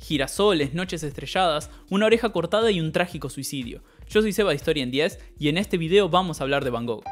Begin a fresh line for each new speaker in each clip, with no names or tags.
Girasoles, noches estrelladas, una oreja cortada y un trágico suicidio. Yo soy Seba de Historia en 10 y en este video vamos a hablar de Van Gogh.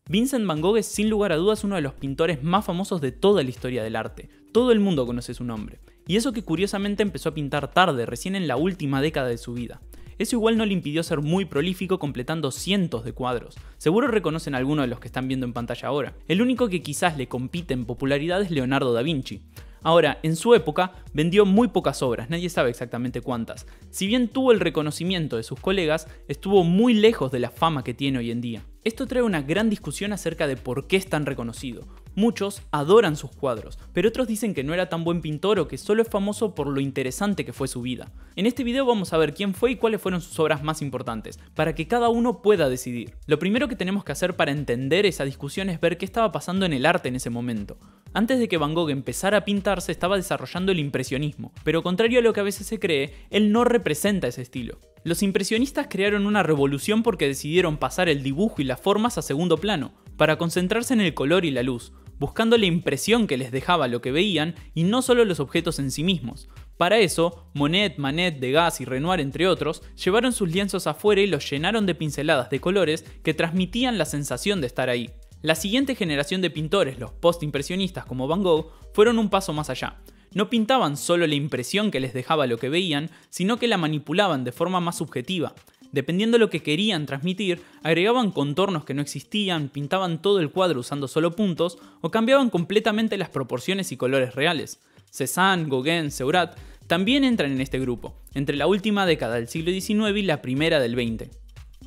Vincent Van Gogh es sin lugar a dudas uno de los pintores más famosos de toda la historia del arte. Todo el mundo conoce su nombre. Y eso que curiosamente empezó a pintar tarde, recién en la última década de su vida. Eso igual no le impidió ser muy prolífico, completando cientos de cuadros. Seguro reconocen alguno de los que están viendo en pantalla ahora. El único que quizás le compite en popularidad es Leonardo da Vinci. Ahora, en su época, vendió muy pocas obras, nadie sabe exactamente cuántas. Si bien tuvo el reconocimiento de sus colegas, estuvo muy lejos de la fama que tiene hoy en día. Esto trae una gran discusión acerca de por qué es tan reconocido. Muchos adoran sus cuadros, pero otros dicen que no era tan buen pintor o que solo es famoso por lo interesante que fue su vida. En este video vamos a ver quién fue y cuáles fueron sus obras más importantes, para que cada uno pueda decidir. Lo primero que tenemos que hacer para entender esa discusión es ver qué estaba pasando en el arte en ese momento. Antes de que Van Gogh empezara a pintar, se estaba desarrollando el impresionismo, pero contrario a lo que a veces se cree, él no representa ese estilo. Los impresionistas crearon una revolución porque decidieron pasar el dibujo y las formas a segundo plano, para concentrarse en el color y la luz, buscando la impresión que les dejaba lo que veían y no solo los objetos en sí mismos. Para eso, Monet, Manet, Degas y Renoir, entre otros, llevaron sus lienzos afuera y los llenaron de pinceladas de colores que transmitían la sensación de estar ahí. La siguiente generación de pintores, los post-impresionistas como Van Gogh, fueron un paso más allá. No pintaban solo la impresión que les dejaba lo que veían, sino que la manipulaban de forma más subjetiva. Dependiendo de lo que querían transmitir, agregaban contornos que no existían, pintaban todo el cuadro usando solo puntos o cambiaban completamente las proporciones y colores reales. Cézanne, Gauguin, Seurat también entran en este grupo, entre la última década del siglo XIX y la primera del XX.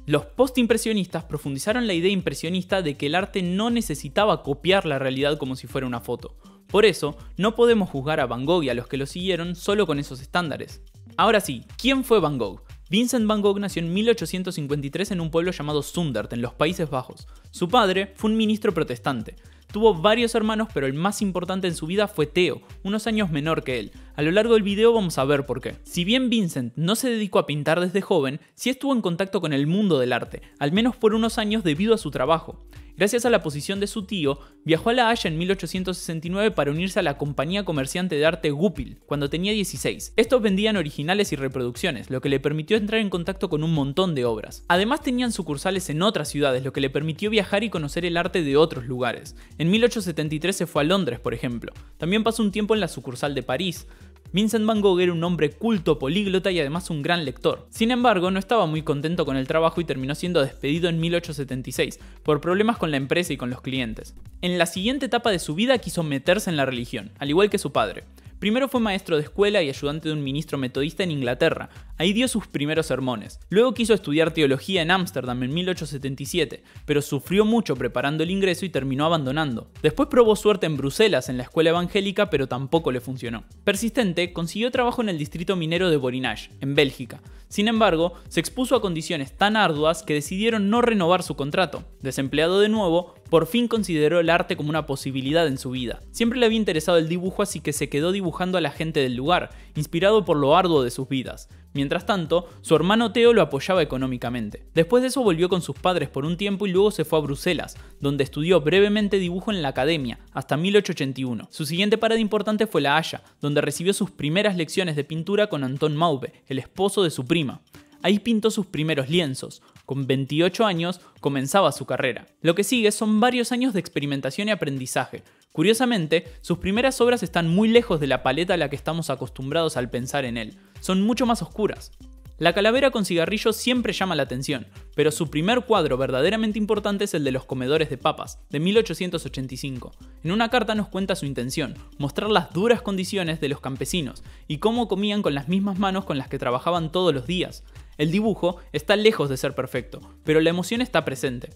Los postimpresionistas profundizaron la idea impresionista de que el arte no necesitaba copiar la realidad como si fuera una foto. Por eso, no podemos juzgar a Van Gogh y a los que lo siguieron solo con esos estándares. Ahora sí, ¿quién fue Van Gogh? Vincent Van Gogh nació en 1853 en un pueblo llamado Zundert, en los Países Bajos. Su padre fue un ministro protestante. Tuvo varios hermanos, pero el más importante en su vida fue Theo, unos años menor que él. A lo largo del video vamos a ver por qué. Si bien Vincent no se dedicó a pintar desde joven, sí estuvo en contacto con el mundo del arte, al menos por unos años debido a su trabajo. Gracias a la posición de su tío, viajó a La Haya en 1869 para unirse a la compañía comerciante de arte Goupil, cuando tenía 16. Estos vendían originales y reproducciones, lo que le permitió entrar en contacto con un montón de obras. Además tenían sucursales en otras ciudades, lo que le permitió viajar y conocer el arte de otros lugares. En 1873 se fue a Londres, por ejemplo. También pasó un tiempo en la sucursal de París. Vincent Van Gogh era un hombre culto, políglota y además un gran lector. Sin embargo, no estaba muy contento con el trabajo y terminó siendo despedido en 1876 por problemas con la empresa y con los clientes. En la siguiente etapa de su vida quiso meterse en la religión, al igual que su padre. Primero fue maestro de escuela y ayudante de un ministro metodista en Inglaterra. Ahí dio sus primeros sermones. Luego quiso estudiar teología en Ámsterdam en 1877, pero sufrió mucho preparando el ingreso y terminó abandonando. Después probó suerte en Bruselas en la escuela evangélica, pero tampoco le funcionó. Persistente, consiguió trabajo en el distrito minero de Borinage, en Bélgica. Sin embargo, se expuso a condiciones tan arduas que decidieron no renovar su contrato. Desempleado de nuevo, por fin consideró el arte como una posibilidad en su vida. Siempre le había interesado el dibujo, así que se quedó dibujando a la gente del lugar, inspirado por lo arduo de sus vidas. Mientras tanto, su hermano Theo lo apoyaba económicamente. Después de eso volvió con sus padres por un tiempo y luego se fue a Bruselas, donde estudió brevemente dibujo en la academia, hasta 1881. Su siguiente parada importante fue La Haya, donde recibió sus primeras lecciones de pintura con Anton Maube, el esposo de su prima. Ahí pintó sus primeros lienzos. Con 28 años comenzaba su carrera. Lo que sigue son varios años de experimentación y aprendizaje. Curiosamente, sus primeras obras están muy lejos de la paleta a la que estamos acostumbrados al pensar en él. Son mucho más oscuras. La calavera con cigarrillos siempre llama la atención, pero su primer cuadro verdaderamente importante es el de los comedores de papas, de 1885. En una carta nos cuenta su intención, mostrar las duras condiciones de los campesinos y cómo comían con las mismas manos con las que trabajaban todos los días. El dibujo está lejos de ser perfecto, pero la emoción está presente.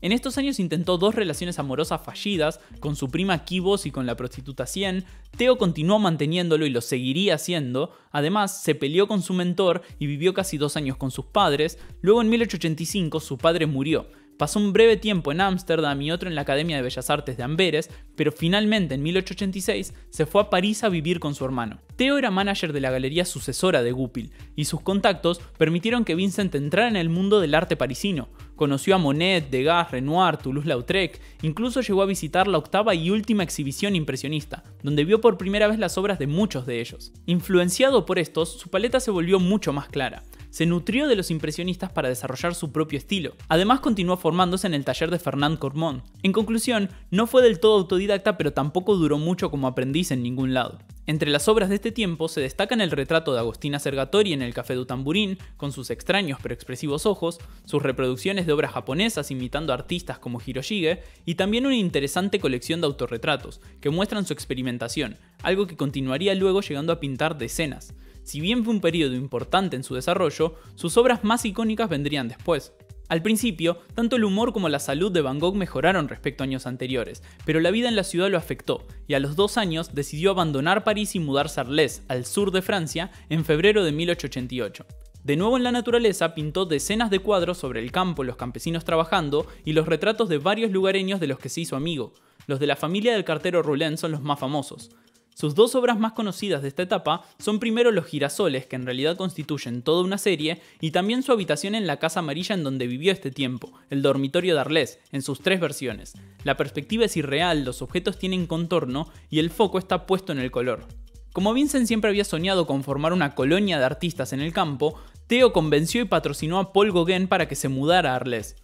En estos años intentó 2 relaciones amorosas fallidas, con su prima Kibos y con la prostituta Cien. Theo continuó manteniéndolo y lo seguiría haciendo. Además, se peleó con su mentor y vivió casi 2 años con sus padres. Luego en 1885 su padre murió, Pasó un breve tiempo en Ámsterdam y otro en la Academia de Bellas Artes de Amberes, pero finalmente en 1886 se fue a París a vivir con su hermano. Theo era manager de la galería sucesora de Goupil, y sus contactos permitieron que Vincent entrara en el mundo del arte parisino. Conoció a Monet, Degas, Renoir, Toulouse-Lautrec, incluso llegó a visitar la octava y última exhibición impresionista, donde vio por primera vez las obras de muchos de ellos. Influenciado por estos, su paleta se volvió mucho más clara. Se nutrió de los impresionistas para desarrollar su propio estilo. Además continuó formándose en el taller de Fernand Cormon. En conclusión, no fue del todo autodidacta, pero tampoco duró mucho como aprendiz en ningún lado. Entre las obras de este tiempo se destacan el retrato de Agostina Sergatori en el Café du Tambourin, con sus extraños pero expresivos ojos, sus reproducciones de obras japonesas imitando artistas como Hiroshige, y también una interesante colección de autorretratos, que muestran su experimentación, algo que continuaría luego llegando a pintar decenas. Si bien fue un periodo importante en su desarrollo, sus obras más icónicas vendrían después. Al principio, tanto el humor como la salud de Van Gogh mejoraron respecto a años anteriores, pero la vida en la ciudad lo afectó, y a los 2 años decidió abandonar París y mudarse a Arles, al sur de Francia, en febrero de 1888. De nuevo en la naturaleza, pintó decenas de cuadros sobre el campo, los campesinos trabajando y los retratos de varios lugareños de los que se hizo amigo. Los de la familia del cartero Roulin son los más famosos. Sus 2 obras más conocidas de esta etapa son primero Los girasoles, que en realidad constituyen toda una serie, y también su habitación en la Casa Amarilla en donde vivió este tiempo, el dormitorio de Arles, en sus 3 versiones. La perspectiva es irreal, los objetos tienen contorno y el foco está puesto en el color. Como Vincent siempre había soñado con formar una colonia de artistas en el campo, Theo convenció y patrocinó a Paul Gauguin para que se mudara a Arles.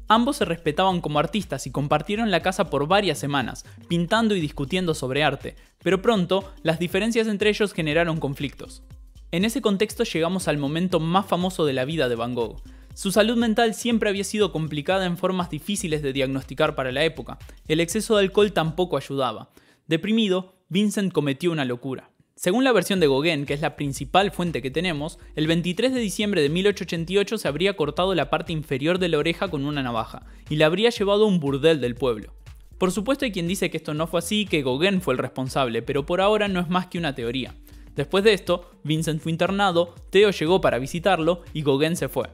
Ambos se respetaban como artistas y compartieron la casa por varias semanas, pintando y discutiendo sobre arte, pero pronto las diferencias entre ellos generaron conflictos. En ese contexto llegamos al momento más famoso de la vida de Van Gogh. Su salud mental siempre había sido complicada en formas difíciles de diagnosticar para la época. El exceso de alcohol tampoco ayudaba. Deprimido, Vincent cometió una locura. Según la versión de Gauguin, que es la principal fuente que tenemos, el 23 de diciembre de 1888 se habría cortado la parte inferior de la oreja con una navaja, y la habría llevado a un burdel del pueblo. Por supuesto hay quien dice que esto no fue así, que Gauguin fue el responsable, pero por ahora no es más que una teoría. Después de esto, Vincent fue internado, Theo llegó para visitarlo y Gauguin se fue.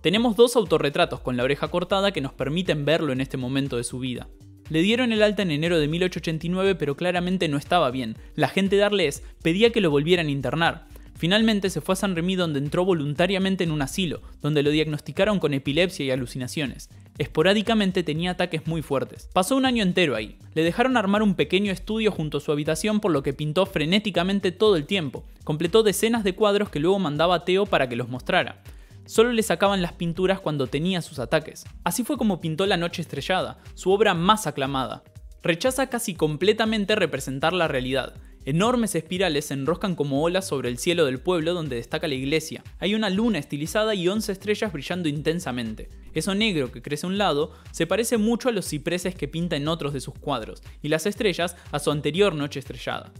Tenemos 2 autorretratos con la oreja cortada que nos permiten verlo en este momento de su vida. Le dieron el alta en enero de 1889, pero claramente no estaba bien. La gente de Arles pedía que lo volvieran a internar. Finalmente se fue a Saint-Rémy, donde entró voluntariamente en un asilo, donde lo diagnosticaron con epilepsia y alucinaciones. Esporádicamente tenía ataques muy fuertes. Pasó un año entero ahí. Le dejaron armar un pequeño estudio junto a su habitación, por lo que pintó frenéticamente todo el tiempo. Completó decenas de cuadros que luego mandaba a Theo para que los mostrara. Solo le sacaban las pinturas cuando tenía sus ataques. Así fue como pintó La noche estrellada, su obra más aclamada. Rechaza casi completamente representar la realidad. Enormes espirales se enroscan como olas sobre el cielo del pueblo donde destaca la iglesia. Hay una luna estilizada y 11 estrellas brillando intensamente. Eso negro que crece a un lado se parece mucho a los cipreses que pinta en otros de sus cuadros, y las estrellas a su anterior Noche estrellada.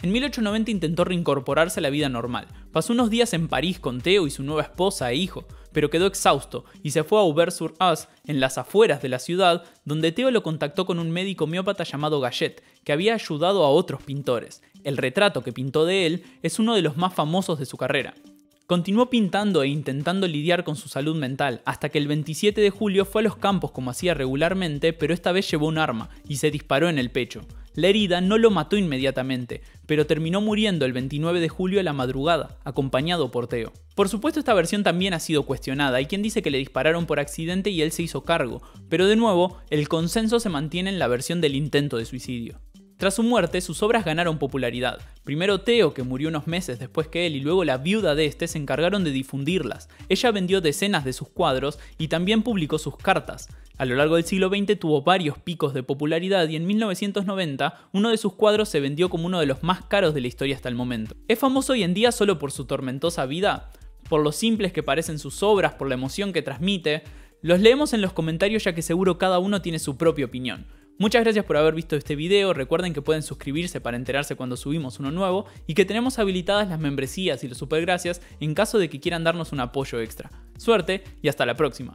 En 1890 intentó reincorporarse a la vida normal. Pasó unos días en París con Theo y su nueva esposa e hijo, pero quedó exhausto y se fue a Auvers-sur-Oise, en las afueras de la ciudad, donde Theo lo contactó con un médico homeópata llamado Gachet, que había ayudado a otros pintores. El retrato que pintó de él es uno de los más famosos de su carrera. Continuó pintando e intentando lidiar con su salud mental, hasta que el 27 de julio fue a los campos como hacía regularmente, pero esta vez llevó un arma y se disparó en el pecho. La herida no lo mató inmediatamente, pero terminó muriendo el 29 de julio a la madrugada, acompañado por Theo. Por supuesto, esta versión también ha sido cuestionada. Hay quien dice que le dispararon por accidente y él se hizo cargo, pero de nuevo, el consenso se mantiene en la versión del intento de suicidio. Tras su muerte, sus obras ganaron popularidad. Primero Theo, que murió unos meses después que él, y luego la viuda de este se encargaron de difundirlas. Ella vendió decenas de sus cuadros y también publicó sus cartas. A lo largo del siglo XX tuvo varios picos de popularidad y en 1990 uno de sus cuadros se vendió como uno de los más caros de la historia hasta el momento. ¿Es famoso hoy en día solo por su tormentosa vida? ¿Por lo simples que parecen sus obras? ¿Por la emoción que transmite? Los leemos en los comentarios, ya que seguro cada uno tiene su propia opinión. Muchas gracias por haber visto este video. Recuerden que pueden suscribirse para enterarse cuando subimos uno nuevo y que tenemos habilitadas las membresías y los supergracias en caso de que quieran darnos un apoyo extra. Suerte y hasta la próxima.